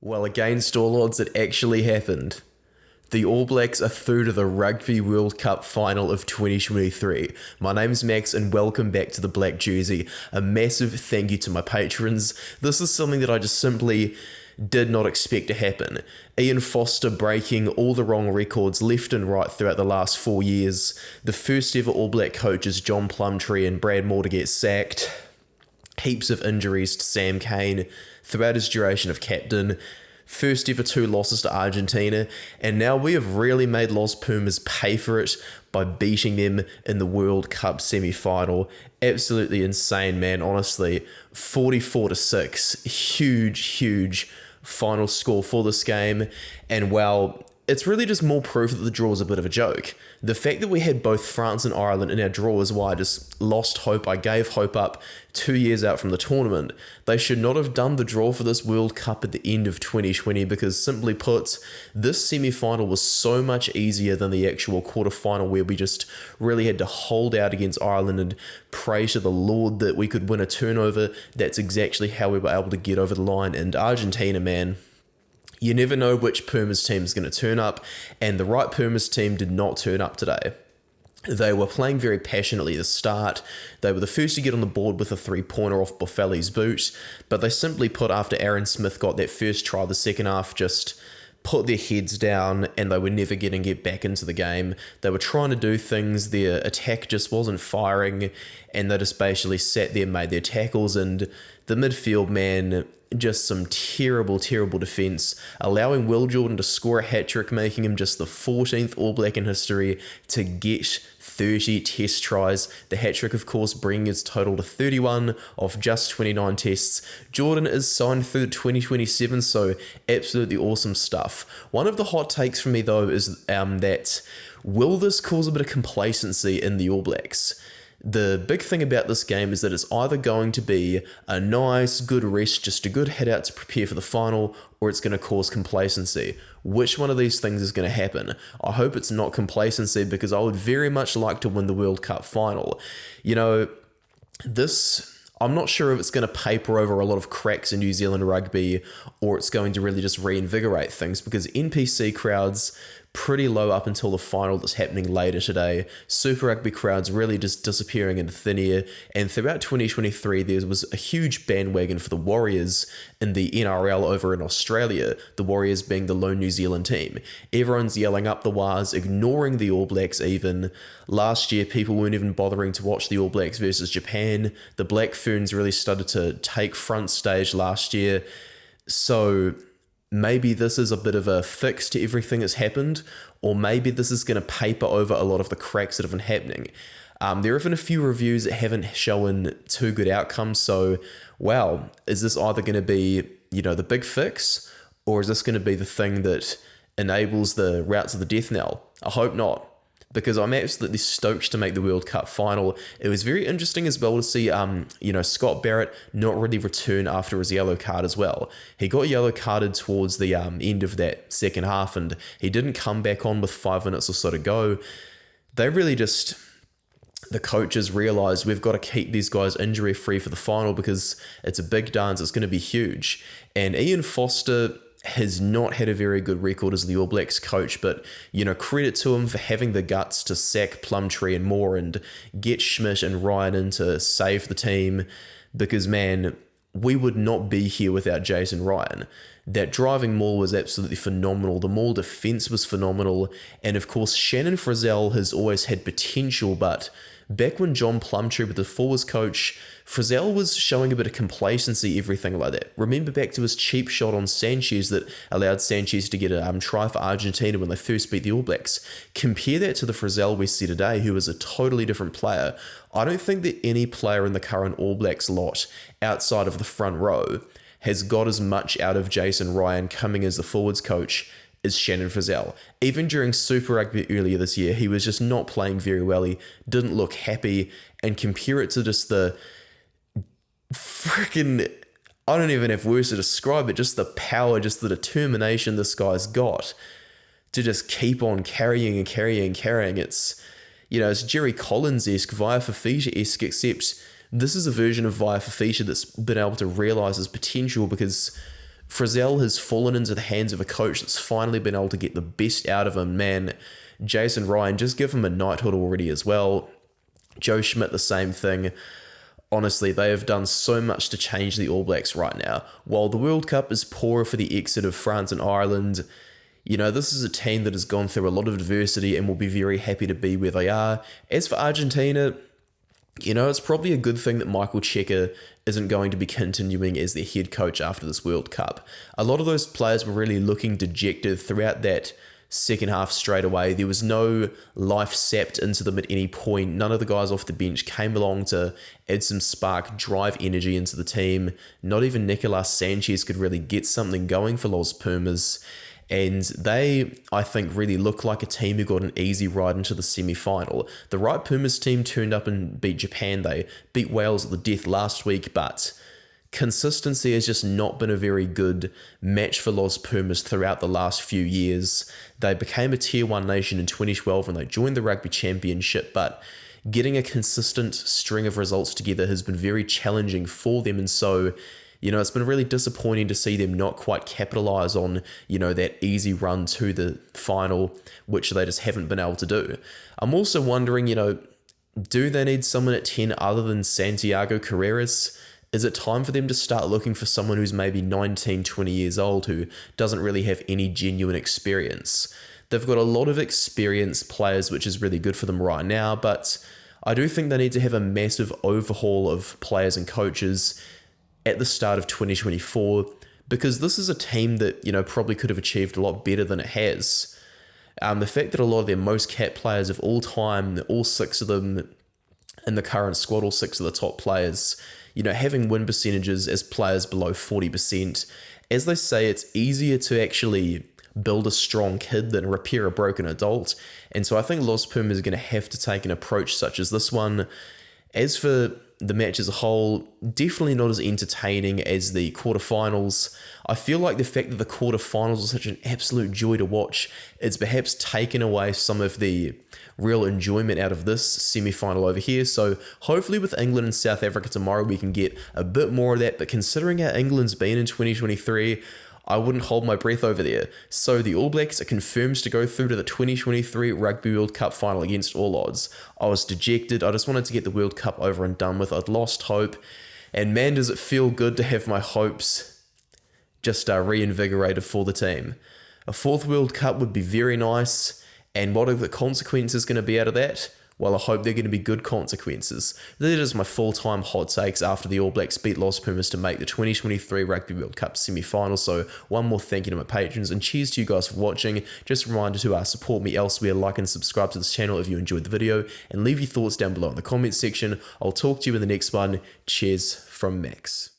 Well, against all odds, it actually happened. The All Blacks are through to the Rugby World Cup final of 2023. My name's Max and welcome back to the Black Jersey. A massive thank you to my patrons. This is something that I just simply did not expect to happen. Ian Foster breaking all the wrong records left and right throughout the last 4 years. The first ever All Black coaches John Plumtree and Brad Moore to get sacked. Heaps of injuries to Sam Cane throughout his duration of captain. First ever 2 losses to Argentina, and now we have really made Los Pumas pay for it by beating them in the World Cup semi-final. Absolutely insane, man, honestly. 44-6, huge final score for this game, and wow, it's really just more proof that the draw is a bit of a joke. The fact that we had both France and Ireland in our draw is why I just lost hope. I gave hope up 2 years out from the tournament. They should not have done the draw for this World Cup at the end of 2020 because, simply put, this semi-final was so much easier than the actual quarter-final where we just really had to hold out against Ireland and pray to the Lord that we could win a turnover. That's exactly how we were able to get over the line. And Argentina, man, you never know which Pumas team is going to turn up, and the right Pumas team did not turn up today. They were playing very passionately at the start. They were the first to get on the board with a 3-pointer off Boffelli's boot, but they simply put, after Aaron Smith got that first try the second half, just put their heads down and they were never going to get back into the game. They were trying to do things, their attack just wasn't firing, and they just basically sat there, made their tackles, and the midfield, man, just some terrible defense, allowing Will Jordan to score a hat-trick, making him just the 14th All Black in history to get 30 test tries. The hat-trick, of course, bringing his total to 31 off just 29 tests. Jordan is signed through 2027, so absolutely awesome stuff. One of the hot takes from me, though, is that will this cause a bit of complacency in the All Blacks? The big thing about this game is that it's either going to be a nice, good rest, just a good head out to prepare for the final, or it's going to cause complacency. Which one of these things is going to happen? I hope it's not complacency because I would very much like to win the World Cup final. You know, I'm not sure if it's going to paper over a lot of cracks in New Zealand rugby or it's going to really just reinvigorate things because NPC crowds pretty low up until the final that's happening later today. Super Rugby crowds really just disappearing into thin air, and throughout 2023 there was a huge bandwagon for the Warriors in the NRL over in Australia, the Warriors being the lone New Zealand team. Everyone's yelling up the wires, ignoring the All Blacks even. Last year people weren't even bothering to watch the All Blacks versus Japan. The Black Ferns really started to take front stage last year, so maybe this is a bit of a fix to everything that's happened, or maybe this is going to paper over a lot of the cracks that have been happening. There have been a few reviews that haven't shown too good outcomes, so wow, is this either going to be, the big fix, or is this going to be the thing that enables the route to the death knell? I hope not, because I'm absolutely stoked to make the World Cup final. It was very interesting as well to see, Scott Barrett not really return after his yellow card as well. He got yellow carded towards the end of that second half, and he didn't come back on with 5 minutes or so to go. They really the coaches realised we've got to keep these guys injury free for the final because it's a big dance, it's going to be huge. And Ian Foster has not had a very good record as the All Blacks coach, but, credit to him for having the guts to sack Plumtree and Moore and get Schmidt and Ryan in to save the team because, man, we would not be here without Jason Ryan. That driving maul was absolutely phenomenal. The maul defense was phenomenal. And, of course, Shannon Frizzell has always had potential, but back when John Plumtree was the forwards coach, Frizzell was showing a bit of complacency, everything like that. Remember back to his cheap shot on Sanchez that allowed Sanchez to get a try for Argentina when they first beat the All Blacks. Compare that to the Frizzell we see today, who is a totally different player. I don't think that any player in the current All Blacks lot, outside of the front row, has got as much out of Jason Ryan coming as the forwards coach is Shannon Frizzell. Even during Super Rugby earlier this year, he was just not playing very well. He didn't look happy, and compare it to just the freaking, I don't even have words to describe it, just the power, just the determination this guy's got to just keep on carrying. It's, it's Jerry Collins-esque, Via Fafita-esque, except this is a version of Via Fafita that's been able to realise his potential because Frizzell has fallen into the hands of a coach that's finally been able to get the best out of him. Man, Jason Ryan, just give him a knighthood already as well. Joe Schmidt, the same thing. Honestly, they have done so much to change the All Blacks right now. While the World Cup is poor for the exit of France and Ireland, this is a team that has gone through a lot of adversity and will be very happy to be where they are. As for Argentina, it's probably a good thing that Michael Cheika isn't going to be continuing as their head coach after this World Cup. A lot of those players were really looking dejected throughout that second half straight away. There was no life sapped into them at any point. None of the guys off the bench came along to add some spark, drive energy into the team. Not even Nicolas Sanchez could really get something going for Los Pumas. And they, I think, really look like a team who got an easy ride into the semi-final. The right Pumas team turned up and beat Japan. They beat Wales at the death last week, but consistency has just not been a very good match for Los Pumas throughout the last few years. They became a Tier 1 nation in 2012 when they joined the Rugby Championship, but getting a consistent string of results together has been very challenging for them, and so it's been really disappointing to see them not quite capitalise on, that easy run to the final, which they just haven't been able to do. I'm also wondering, do they need someone at 10 other than Santiago Carreras? Is it time for them to start looking for someone who's maybe 19, 20 years old who doesn't really have any genuine experience? They've got a lot of experienced players, which is really good for them right now, but I do think they need to have a massive overhaul of players and coaches at the start of 2024, because this is a team that, probably could have achieved a lot better than it has. The fact that a lot of their most capped players of all time, all 6 of them in the current squad, all 6 of the top players, having win percentages as players below 40%, as they say, it's easier to actually build a strong kid than repair a broken adult. And so I think Los Pumas is going to have to take an approach such as this one. As for the match as a whole, definitely not as entertaining as the quarterfinals. I feel like the fact that the quarterfinals are such an absolute joy to watch, it's perhaps taken away some of the real enjoyment out of this semi-final over here. So hopefully with England and South Africa tomorrow, we can get a bit more of that. But considering how England's been in 2023, I wouldn't hold my breath over there. So the All Blacks are confirmed to go through to the 2023 Rugby World Cup final against all odds. I was dejected. I just wanted to get the World Cup over and done with. I'd lost hope. And man, does it feel good to have my hopes just reinvigorated for the team. A 4th World Cup would be very nice. And what are the consequences going to be out of that? Well, I hope they're going to be good consequences. That is my full-time hot takes after the All Blacks beat Los Pumas to make the 2023 Rugby World Cup semi-final. So one more thank you to my patrons, and cheers to you guys for watching. Just a reminder to support me elsewhere, like and subscribe to this channel if you enjoyed the video, and leave your thoughts down below in the comments section. I'll talk to you in the next one. Cheers from Max.